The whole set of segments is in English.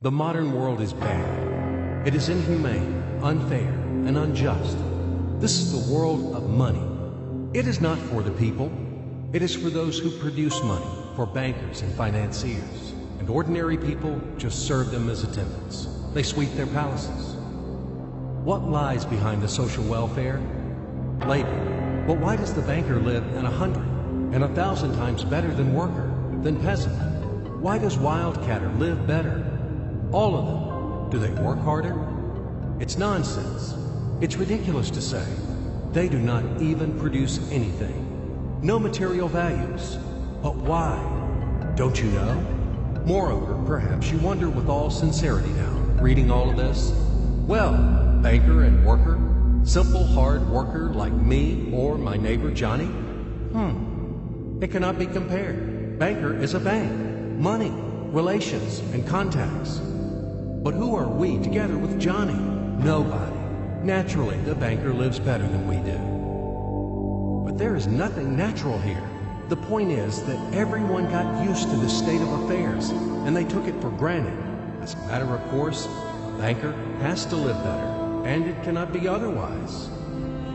The modern world is bad. It is inhumane, unfair, and unjust. This is the world of money. It is not for the people. It is for those who produce money, for bankers and financiers. And ordinary people just serve them as attendants. They sweep their palaces. What lies behind the social welfare? Labor. But why does the banker live in 100 and 1,000 times better than worker, than peasant? Why does wildcatter live better? All of them. Do they work harder? It's nonsense. It's ridiculous to say. They do not even produce anything. No material values. But why? Don't you know? Moreover, perhaps you wonder with all sincerity now, reading all of this. Well, banker and worker, simple hard worker like me or my neighbor Johnny? It cannot be compared. Banker is a bank, money, relations, and contacts. But who are we together with Johnny? Nobody. Naturally, the banker lives better than we do. But there is nothing natural here. The point is that everyone got used to this state of affairs, and they took it for granted. As a matter of course, a banker has to live better, and it cannot be otherwise.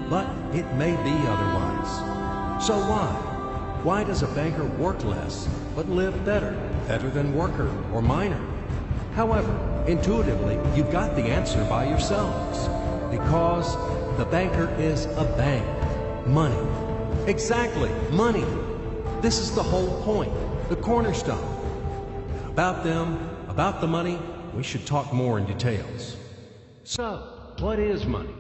But it may be otherwise. So why? Why does a banker work less, but live better? Better than worker or miner? However, intuitively, you've got the answer by yourselves. Because the banker is a bank. Money. Exactly, money. This is the whole point, the cornerstone. And about them, about the money, we should talk more in details. So, what is money?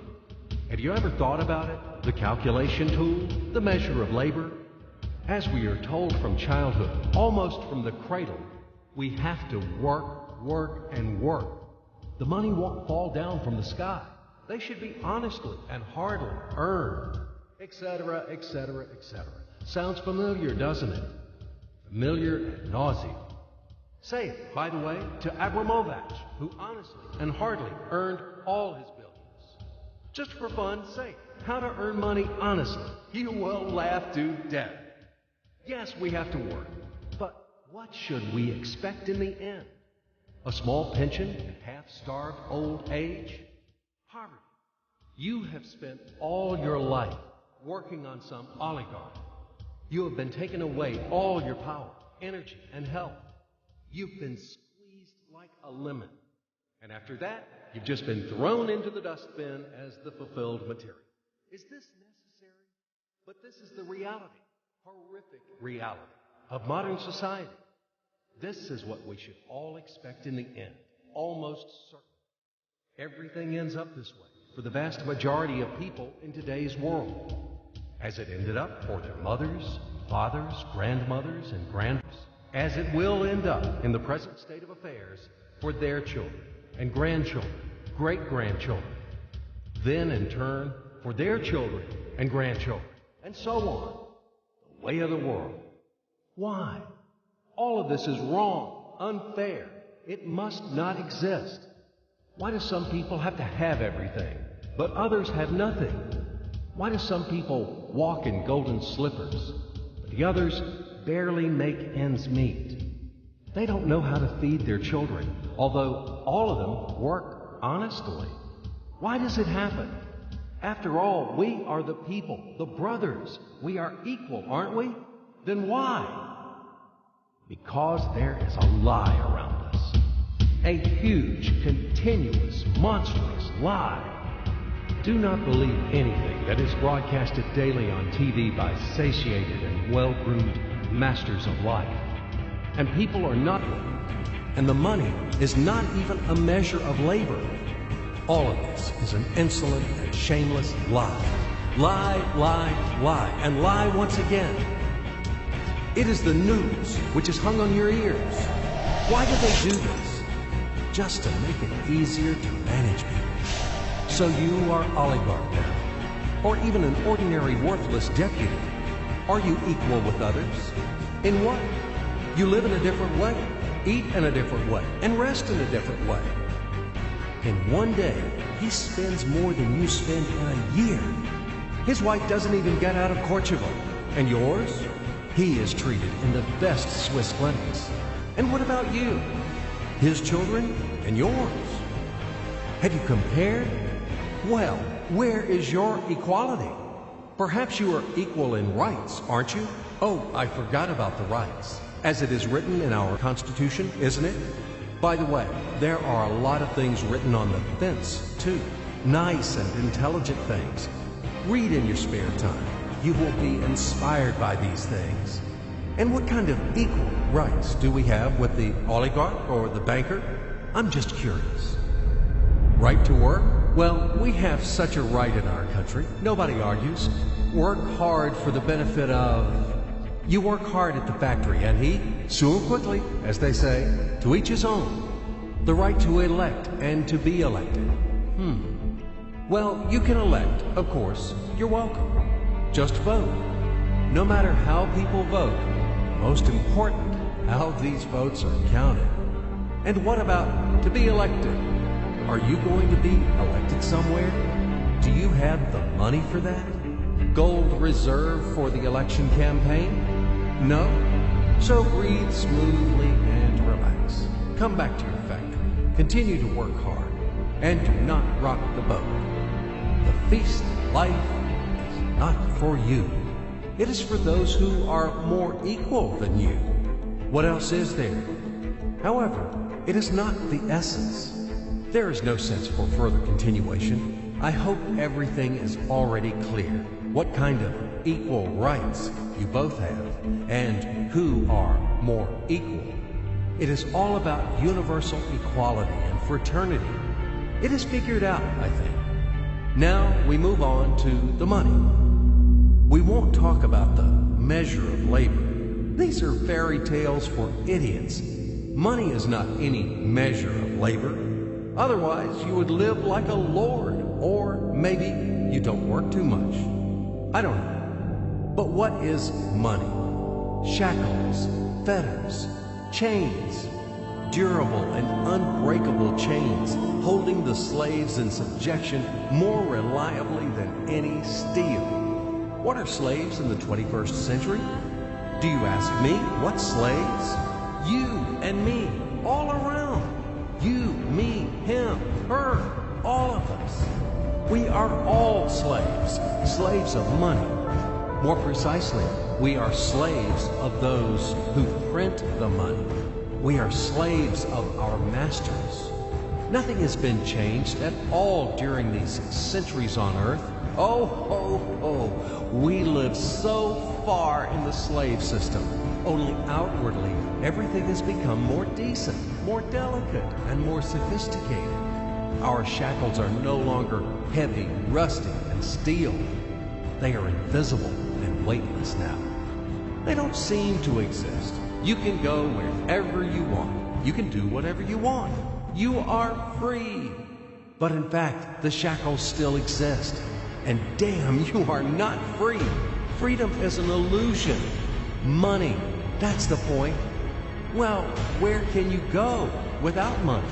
Have you ever thought about it? The calculation tool, the measure of labor? As we are told from childhood, almost from the cradle, we have to work, work, and work. The money won't fall down from the sky. They should be honestly and hardly earned, etc., etc., etc. Sounds familiar, doesn't it? Familiar ad nauseum. Say it, by the way, to Abramovich, who honestly and hardly earned all his billions. Just for fun, say how to earn money honestly. You will laugh to death. Yes, we have to work, but what should we expect in the end? A small pension and half-starved old age? Poverty. You have spent all your life working on some oligarch. You have been taken away all your power, energy, and health. You've been squeezed like a lemon. And after that, you've just been thrown into the dustbin as the fulfilled material. Is this necessary? But this is the reality, horrific reality, of modern society. This is what we should all expect in the end, almost certain. Everything ends up this way for the vast majority of people in today's world, as it ended up for their mothers, fathers, grandmothers, and grandfathers, as it will end up in the present state of affairs for their children and grandchildren, great-grandchildren, then in turn for their children and grandchildren, and so on. The way of the world. Why? All of this is wrong, unfair. It must not exist. Why do some people have to have everything, but others have nothing? Why do some people walk in golden slippers, but the others barely make ends meet? They don't know how to feed their children, although all of them work honestly. Why does it happen? After all, we are the people, the brothers. We are equal, aren't we? Then why? Because there is a lie around us. A huge, continuous, monstrous lie. Do not believe anything that is broadcasted daily on TV by satiated and well-groomed masters of life. And people are not working. And the money is not even a measure of labor. All of this is an insolent and shameless lie. Lie, lie, lie, and lie once again. It is the news which is hung on your ears. Why do they do this? Just to make it easier to manage people. So you are oligarch now, or even an ordinary worthless deputy. Are you equal with others? In what? You live in a different way, eat in a different way, and rest in a different way. In one day, he spends more than you spend in a year. His wife doesn't even get out of Portugal. And yours? He is treated in the best Swiss clinics. And what about you? his children and yours. Have you compared? Well, where is your equality? Perhaps you are equal in rights, aren't you? Oh, I forgot about the rights. As it is written in our Constitution, isn't it? By the way, there are a lot of things written on the fence, too. Nice and intelligent things. Read in your spare time. You will be inspired by these things. And what kind of equal rights do we have with the oligarch or the banker? I'm just curious. Right to work? Well, we have such a right in our country. Nobody argues. Work hard for the benefit of... You work hard at the factory, and he, soon quickly, as they say, to each his own. The right to elect and to be elected. Well, you can elect, of course. You're welcome. Just vote. No matter how people vote, most important, how these votes are counted. And what about to be elected? Are you going to be elected somewhere? Do you have the money for that? Gold reserve for the election campaign? No? So breathe smoothly and relax. Come back to your factory. Continue to work hard. And do not rock the boat. The feast of life is not for you. It is for those who are more equal than you. What else is there? However, it is not the essence. There is no sense for further continuation. I hope everything is already clear. What kind of equal rights you both have, and who are more equal. It is all about universal equality and fraternity. It is figured out, I think. Now we move on to the money. We won't talk about the measure of labor. These are fairy tales for idiots. Money is not any measure of labor. Otherwise, you would live like a lord, or maybe you don't work too much. I don't know. But what is money? Shackles, fetters, chains, durable and unbreakable chains holding the slaves in subjection more reliably than any steel. What are slaves in the 21st century? Do you ask me? What slaves? You and me, all around. You, me, him, her, all of us. We are all slaves, slaves of money. More precisely, we are slaves of those who print the money. We are slaves of our masters. Nothing has been changed at all during these centuries on earth. We live so far in the slave system. Only outwardly, everything has become more decent, more delicate, and more sophisticated. Our shackles are no longer heavy, rusty, and steel. They are invisible and weightless now. They don't seem to exist. You can go wherever you want. You can do whatever you want. You are free. But in fact, the shackles still exist. And damn, you are not free. Freedom is an illusion. Money, that's the point. Well, where can you go without money?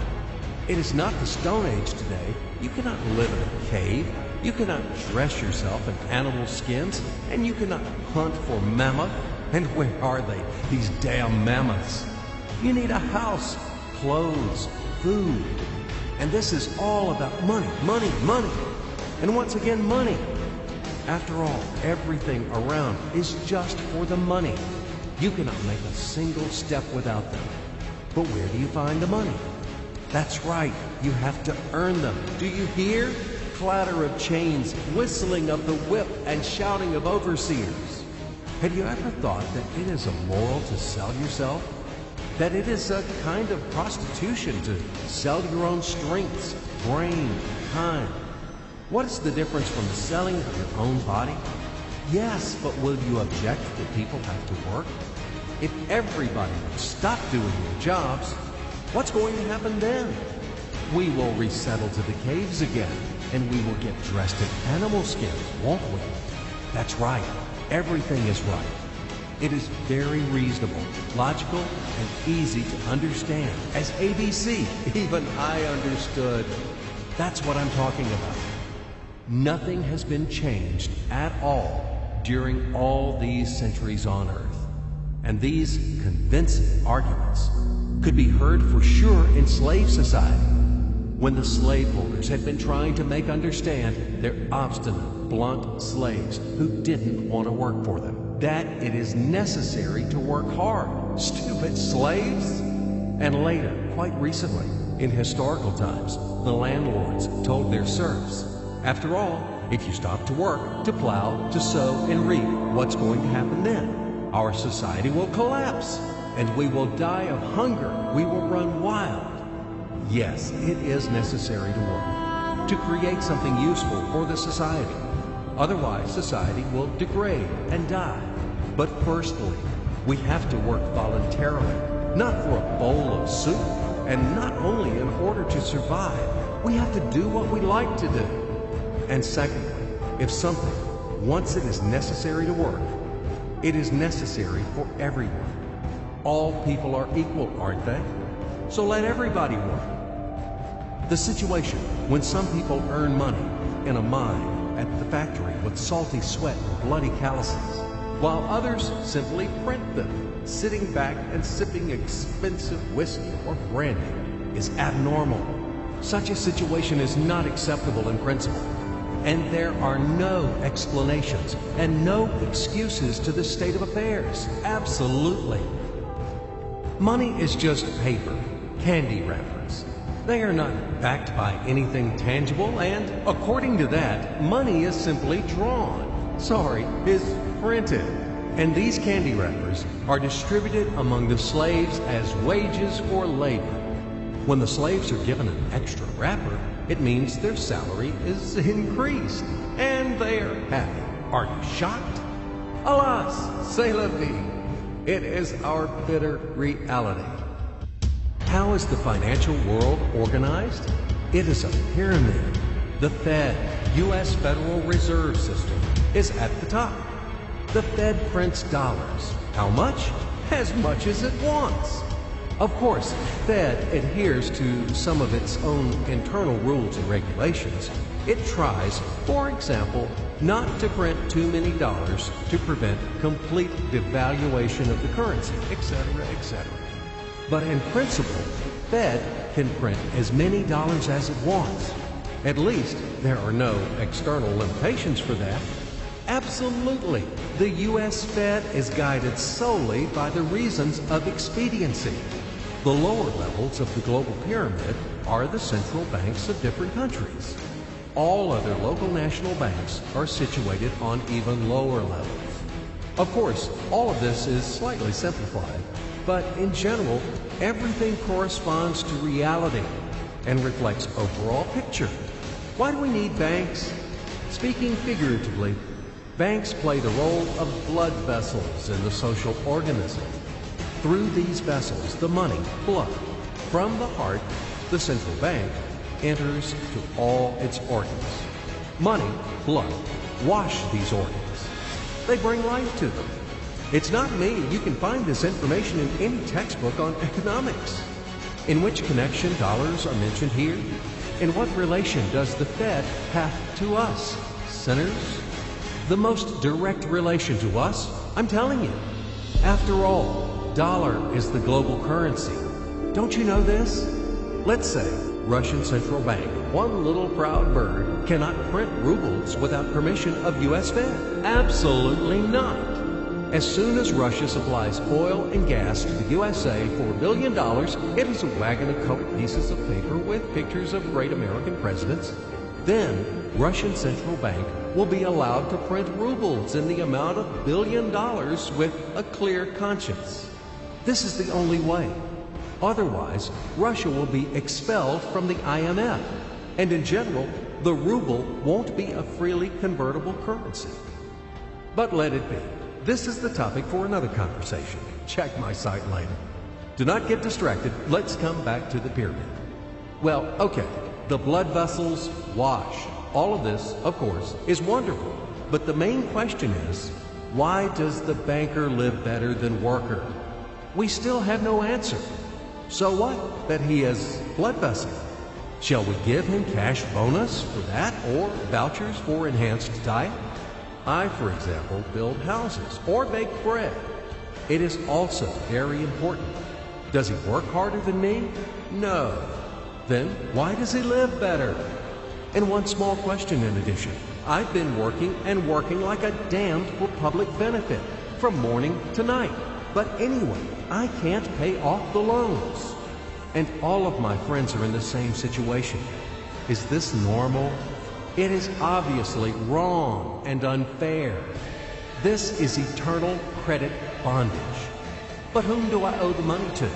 It is not the Stone Age today. You cannot live in a cave. You cannot dress yourself in animal skins. And you cannot hunt for mammoth. And where are they, these damn mammoths? You need a house, clothes, food. And this is all about money, money, money. And once again, money. After all, everything around is just for the money. You cannot make a single step without them. But where do you find the money? That's right, you have to earn them. Do you hear? Clatter of chains, whistling of the whip, and shouting of overseers. Have you ever thought that it is immoral to sell yourself? That it is a kind of prostitution to sell your own strengths, brain, time? What is the difference from selling your own body? Yes, but will you object that people have to work? If everybody would stop doing their jobs, what's going to happen then? We will resettle to the caves again, and we will get dressed in animal skins, won't we? That's right. Everything is right. It is very reasonable, logical, and easy to understand. As ABC, even I understood. That's what I'm talking about. Nothing has been changed at all during all these centuries on earth. And these convincing arguments could be heard for sure in slave society, when the slaveholders had been trying to make understand their obstinate, blunt slaves who didn't want to work for them, that it is necessary to work hard. Stupid slaves! And later, quite recently, in historical times, the landlords told their serfs, after all, if you stop to work, to plow, to sow, and reap, what's going to happen then? Our society will collapse, and we will die of hunger. We will run wild. Yes, it is necessary to work, to create something useful for the society. Otherwise, society will degrade and die. But firstly, we have to work voluntarily, not for a bowl of soup, and not only in order to survive. We have to do what we like to do. And secondly, if something, once it is necessary to work, it is necessary for everyone. All people are equal, aren't they? So let everybody work. The situation when some people earn money in a mine, at the factory with salty sweat and bloody calluses, while others simply print them, sitting back and sipping expensive whiskey or brandy, is abnormal. Such a situation is not acceptable in principle. And there are no explanations and no excuses to this state of affairs. Absolutely. Money is just paper, candy wrappers. They are not backed by anything tangible, and according to that, money is simply drawn. Sorry, is printed. And these candy wrappers are distributed among the slaves as wages for labor. When the slaves are given an extra wrapper, it means their salary is increased, and they are happy. Are you shocked? Alas, c'est la vie. It is our bitter reality. How is the financial world organized? It is a pyramid. The Fed, U.S. Federal Reserve System, is at the top. The Fed prints dollars. How much? As much as it wants. Of course, Fed adheres to some of its own internal rules and regulations. It tries, for example, not to print too many dollars to prevent complete devaluation of the currency, etc., etc. But in principle, Fed can print as many dollars as it wants. At least there are no external limitations for that. Absolutely, the U.S. Fed is guided solely by the reasons of expediency. The lower levels of the global pyramid are the central banks of different countries. All other local national banks are situated on even lower levels. Of course, all of this is slightly simplified, but in general, everything corresponds to reality and reflects overall picture. Why do we need banks? Speaking figuratively, banks play the role of blood vessels in the social organism. Through these vessels, the money, blood, from the heart, the central bank, enters to all its organs. Money, blood, wash these organs. They bring life to them. It's not me. You can find this information in any textbook on economics. In which connection dollars are mentioned here? In what relation does the Fed have to us, sinners? The most direct relation to us, I'm telling you. After all, dollar is the global currency. Don't you know this? Let's say Russian Central Bank, one little proud bird, cannot print rubles without permission of U.S. Fed. Absolutely not. As soon as Russia supplies oil and gas to the USA for $1 billion, it is a wagon of colored pieces of paper with pictures of great American presidents. Then, Russian Central Bank will be allowed to print rubles in the amount of $1 billion with a clear conscience. This is the only way. Otherwise, Russia will be expelled from the IMF, and in general, the ruble won't be a freely convertible currency. But let it be. This is the topic for another conversation. Check my site later. Do not get distracted. Let's come back to the pyramid. Well, okay, the blood vessels wash. All of this, of course, is wonderful. But the main question is, why does the banker live better than worker? We still have no answer. So what that he has blood vessel? Shall we give him cash bonus for that or vouchers for enhanced diet? I, for example, build houses or bake bread. It is also very important. Does he work harder than me? No. Then why does he live better? And one small question in addition. I've been working and working like a damned for public benefit from morning to night. But anyway, I can't pay off the loans. And all of my friends are in the same situation. Is this normal? It is obviously wrong and unfair. This is eternal credit bondage. But whom do I owe the money to?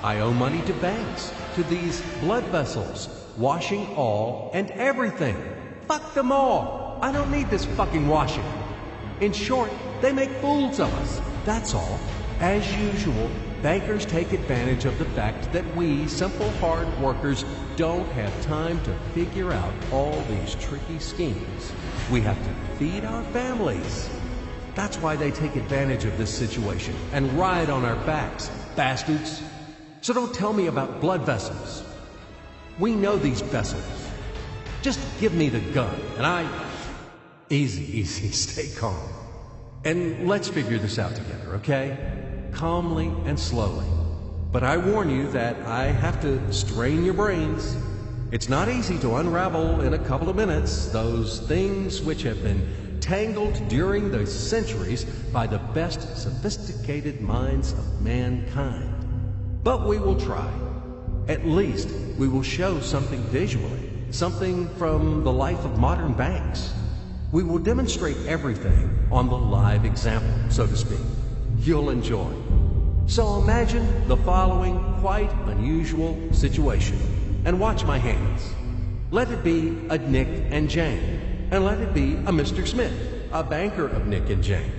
I owe money to banks, to these blood vessels, washing all and everything. Fuck them all. I don't need this fucking washing. In short, they make fools of us. That's all. As usual, bankers take advantage of the fact that we, simple hard workers, don't have time to figure out all these tricky schemes. We have to feed our families. That's why they take advantage of this situation and ride on our backs, bastards. So don't tell me about blood vessels. We know these vessels. Just give me the gun and Easy, stay calm. And let's figure this out together, okay? Calmly and slowly. But I warn you that I have to strain your brains. It's not easy to unravel in a couple of minutes those things which have been tangled during the centuries by the best sophisticated minds of mankind. But we will try. At least we will show something visually, something from the life of modern banks. We will demonstrate everything on the live example, so to speak. You'll enjoy. So imagine the following quite unusual situation, and watch my hands. Let it be a Nick and Jane, and let it be a Mr. Smith, a banker of Nick and Jane.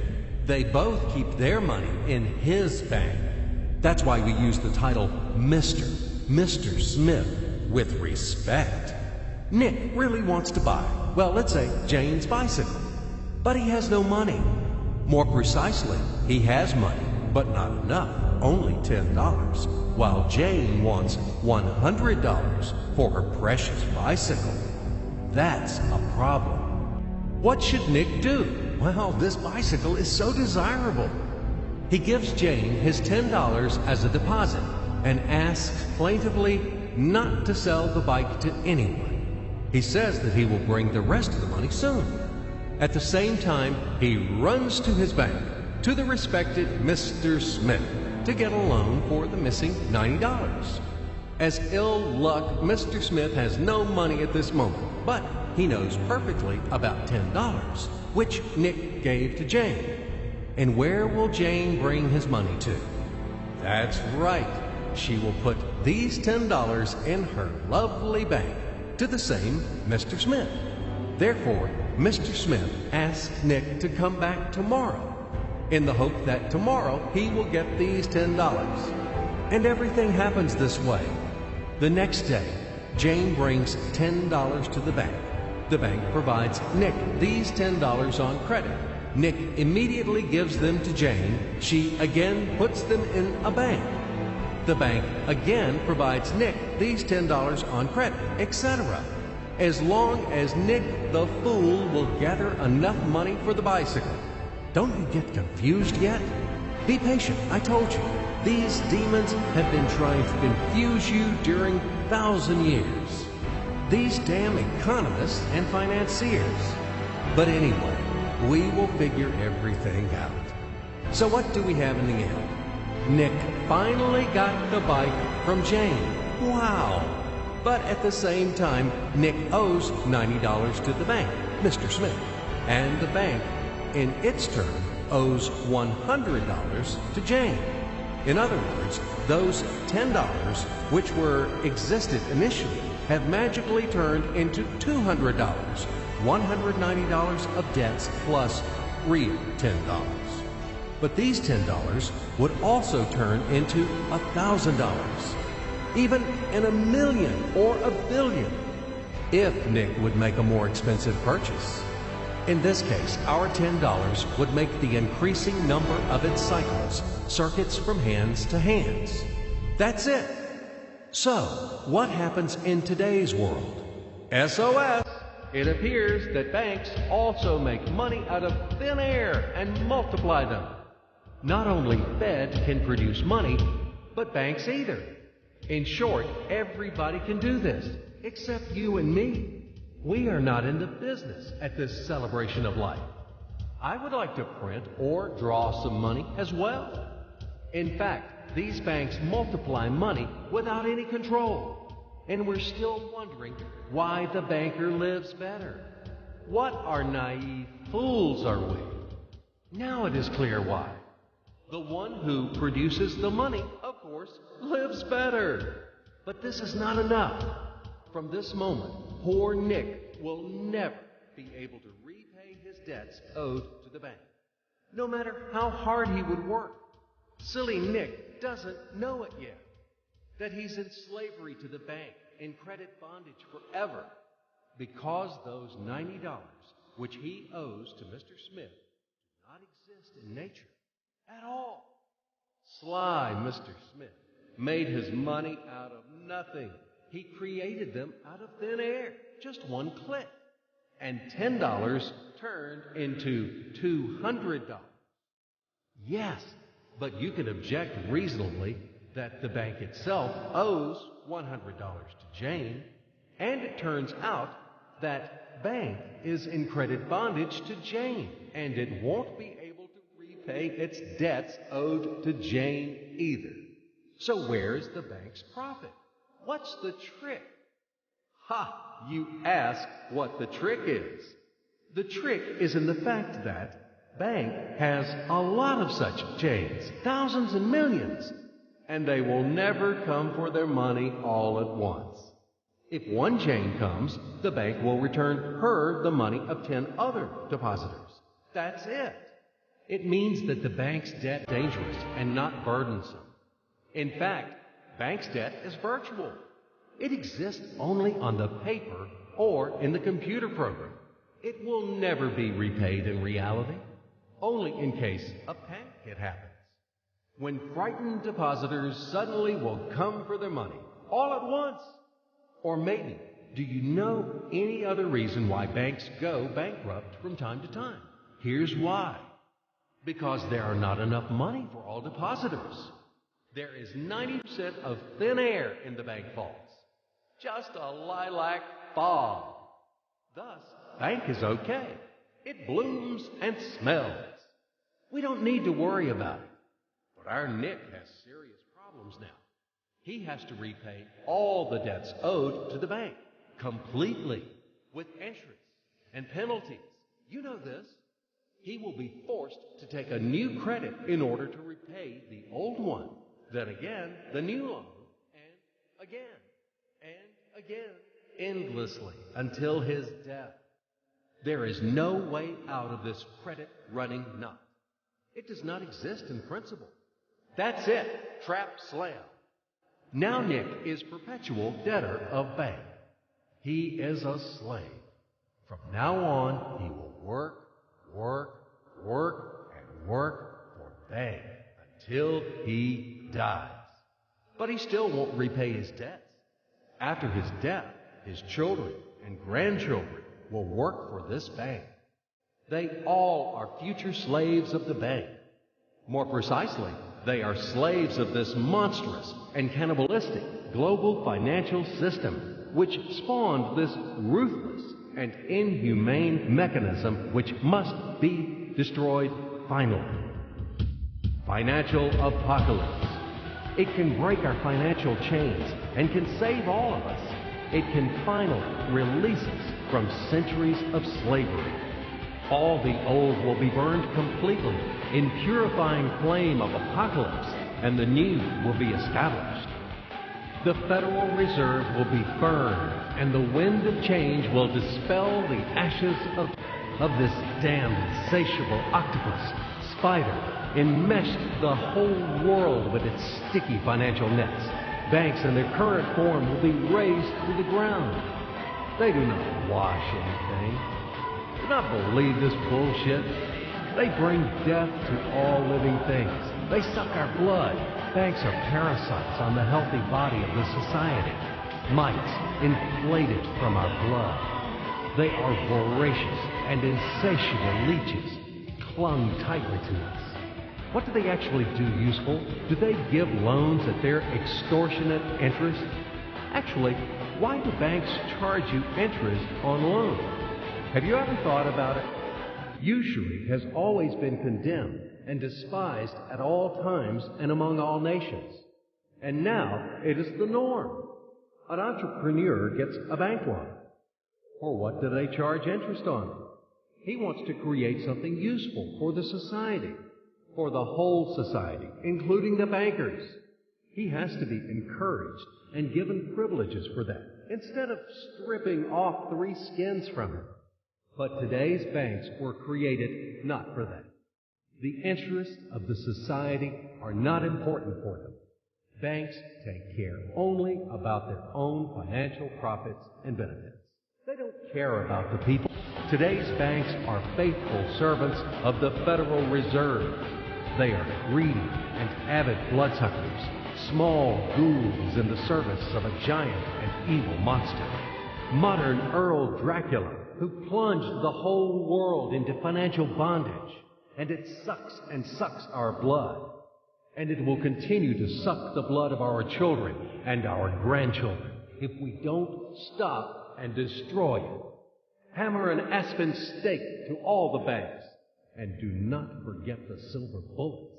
They both keep their money in his bank. That's why we use the title Mr. Smith, with respect. Nick really wants to buy, well, let's say Jane's bicycle, but he has no money. More precisely, he has money, but not enough, only $10, while Jane wants $100 for her precious bicycle. That's a problem. What should Nick do? Well, this bicycle is so desirable. He gives Jane his $10 as a deposit and asks plaintively not to sell the bike to anyone. He says that he will bring the rest of the money soon. At the same time, he runs to his bank, to the respected Mr. Smith, to get a loan for the missing $90. As ill luck, Mr. Smith has no money at this moment, but he knows perfectly about $10, which Nick gave to Jane. And where will Jane bring his money to? That's right. She will put these $10 in her lovely bank to the same Mr. Smith. Therefore, Mr. Smith asks Nick to come back tomorrow in the hope that tomorrow he will get these $10. And everything happens this way. The next day, Jane brings $10 to the bank. The bank provides Nick these $10 on credit. Nick immediately gives them to Jane. She again puts them in a bank. The bank again provides Nick these $10 on credit, etc. As long as Nick the fool will gather enough money for the bicycle. Don't you get confused yet? Be patient, I told you. These demons have been trying to confuse you during 1,000 years. These damn economists and financiers. But anyway, we will figure everything out. So what do we have in the end? Nick finally got the bike from Jane. Wow! But at the same time, Nick owes $90 to the bank, Mr. Smith. And the bank, in its turn, owes $100 to Jane. In other words, those $10, which existed initially, have magically turned into $200, $190 of debts plus real $10. But these $10 would also turn into $1,000, even in $1 million or $1 billion, if Nick would make a more expensive purchase. In this case, our $10 would make the increasing number of its cycles, circuits from hands to hands. That's it. So, what happens in today's world? SOS! It appears that banks also make money out of thin air and multiply them. Not only Fed can produce money, but banks either. In short, everybody can do this, except you and me. We are not in the business at this celebration of life. I would like to print or draw some money as well. In fact, these banks multiply money without any control. And we're still wondering why the banker lives better. What are naive fools are we? Now it is clear why. The one who produces the money, of course, lives better. But this is not enough. From this moment, poor Nick will never be able to repay his debts owed to the bank. No matter how hard he would work, silly Nick doesn't know it yet. That he's in slavery to the bank, in credit bondage forever, because those $90 which he owes to Mr. Smith do not exist in nature at all. Sly Mr. Smith made his money out of nothing. He created them out of thin air, just one click. And $10 turned into $200. Yes, but you can object reasonably that the bank itself owes $100 to Jane, and it turns out that bank is in credit bondage to Jane, and it won't be able to repay its debts owed to Jane either. So where's the bank's profit? What's the trick? Ha! You ask what the trick is. The trick is in the fact that bank has a lot of such Janes, thousands and millions, and they will never come for their money all at once. If one Jane comes, the bank will return her the money of 10 other depositors. That's it. It means that the bank's debt is dangerous and not burdensome. In fact, bank's debt is virtual. It exists only on the paper or in the computer program. It will never be repaid in reality, only in case a panic hit happens. When frightened depositors suddenly will come for their money all at once. Or maybe, do you know any other reason why banks go bankrupt from time to time? Here's why. Because there are not enough money for all depositors. There is 90% of thin air in the bank vaults. Just a lilac fog. Thus, bank is okay. It blooms and smells. We don't need to worry about it. But our Nick has serious problems now. He has to repay all the debts owed to the bank, completely, with interest and penalties. You know this. He will be forced to take a new credit in order to repay the old one. Then again, the new loan, and again, endlessly, until his death. There is no way out of this credit running knot. It does not exist in principle. That's it. Trap slam. Now Nick is perpetual debtor of bank. He is a slave. From now on, he will work for bank until he dies. But he still won't repay his debts. After his death, his children and grandchildren will work for this bank. They all are future slaves of the bank. More precisely, they are slaves of this monstrous and cannibalistic global financial system, which spawned this ruthless and inhumane mechanism which must be destroyed finally. Financial apocalypse. It can break our financial chains and can save all of us. It can finally release us from centuries of slavery. All the old will be burned completely in purifying flame of apocalypse, and the new will be established. The Federal Reserve will be burned, and the wind of change will dispel the ashes of this damned insatiable octopus spider, enmeshed the whole world with its sticky financial nets. Banks in their current form will be razed to the ground. They do not wash anything. Do not believe this bullshit. They bring death to all living things. They suck our blood. Banks are parasites on the healthy body of the society. Mites inflated from our blood. They are voracious and insatiable leeches, clung tightly to us. What do they actually do useful? Do they give loans at their extortionate interest? Actually, why do banks charge you interest on loans? Have you ever thought about it? Usury has always been condemned and despised at all times and among all nations. And now it is the norm. An entrepreneur gets a bank loan. For what do they charge interest on? He wants to create something useful for the society, for the whole society, including the bankers. He has to be encouraged and given privileges for that, instead of stripping off 3 skins from him. But today's banks were created not for that. The interests of the society are not important for them. Banks take care only about their own financial profits and benefits. They don't care about the people. Today's banks are faithful servants of the Federal Reserve. They are greedy and avid bloodsuckers, small ghouls in the service of a giant and evil monster. Modern Earl Dracula, who plunged the whole world into financial bondage, and it sucks and sucks our blood. And it will continue to suck the blood of our children and our grandchildren if we don't stop and destroy it. Hammer an aspen stake to all the banks. And do not forget the silver bullets.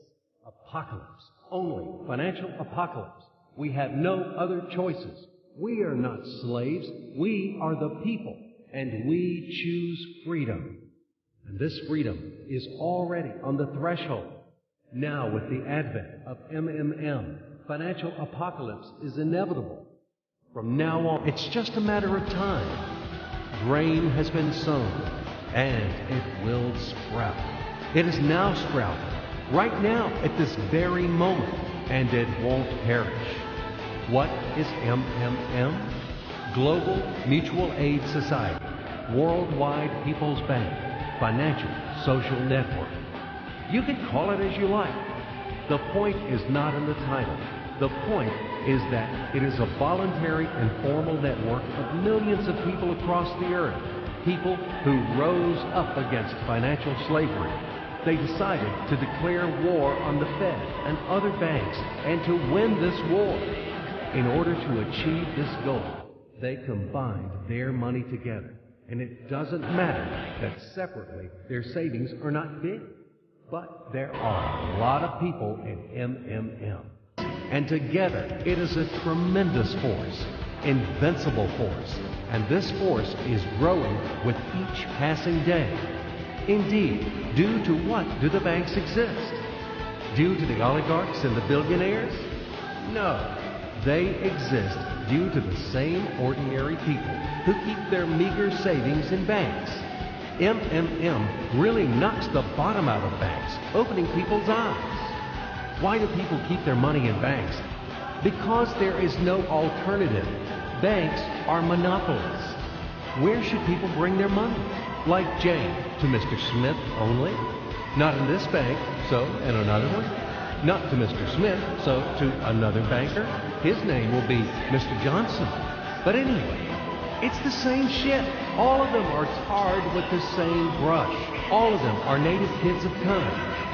Apocalypse. Only financial apocalypse. We have no other choices. We are not slaves. We are the people. And we choose freedom. And this freedom is already on the threshold. Now, with the advent of MMM, financial apocalypse is inevitable. From now on, it's just a matter of time. Grain has been sown, and it will sprout. It is now sprouting, right now, at this very moment, and it won't perish. What is MMM? Global Mutual Aid Society, Worldwide People's Bank, Financial Social Network. You can call it as you like. The point is not in the title. The point is that it is a voluntary and formal network of millions of people across the earth, people who rose up against financial slavery. They decided to declare war on the Fed and other banks and to win this war. In order to achieve this goal, they combined their money together. And it doesn't matter that separately their savings are not big. But there are a lot of people in MMM. And together, it is a tremendous force, invincible force. And this force is growing with each passing day. Indeed, due to what do the banks exist? Due to the oligarchs and the billionaires? No, they exist due to the same ordinary people who keep their meager savings in banks. MMM really knocks the bottom out of banks, opening people's eyes. Why do people keep their money in banks? Because there is no alternative. Banks are monopolies. Where should people bring their money? Like Jane, to Mr. Smith only? Not in this bank, so in another one? Not to Mr. Smith, so to another banker? His name will be Mr. Johnson. But anyway, it's the same shit. All of them are tarred with the same brush. All of them are native kids of Cum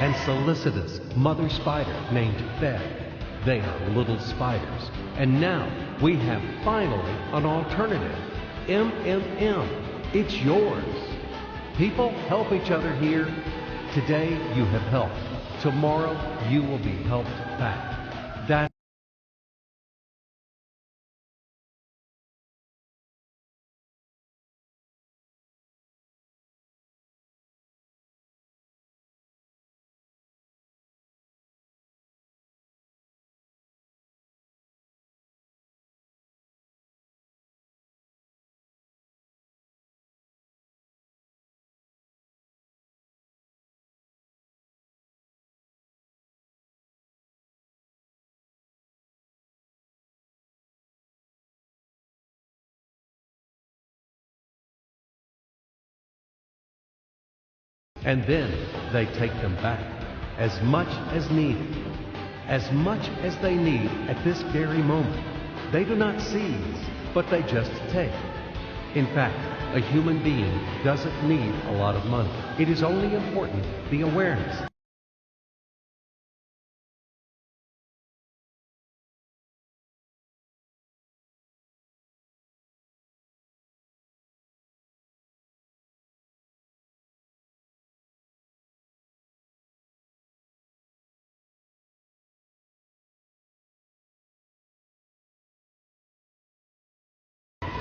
and solicitous mother spider named Fed. They are little spiders. And now we have finally an alternative. MMM. It's yours. People help each other here. Today you have helped. Tomorrow you will be helped back. That and then they take them back, as much as needed, as much as they need at this very moment. They do not seize, but they just take. In fact, a human being doesn't need a lot of money. It is only important the awareness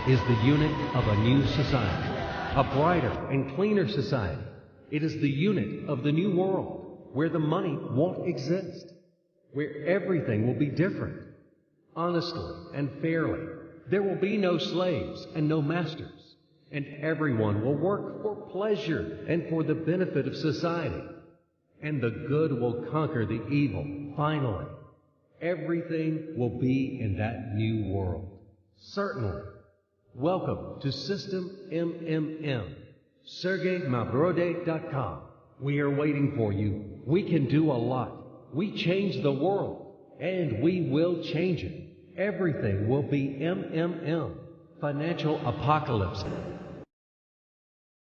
is the unit of a new society, a brighter and cleaner society. It is the unit of the new world, where the money won't exist, where everything will be different, honestly and fairly. There will be no slaves and no masters, and everyone will work for pleasure and for the benefit of society. And the good will conquer the evil, finally. Everything will be in that new world. Certainly. Welcome to System MMM. SergeyMabrode.com. We are waiting for you. We can do a lot. We change the world, and we will change it. Everything will be MMM. Financial apocalypse.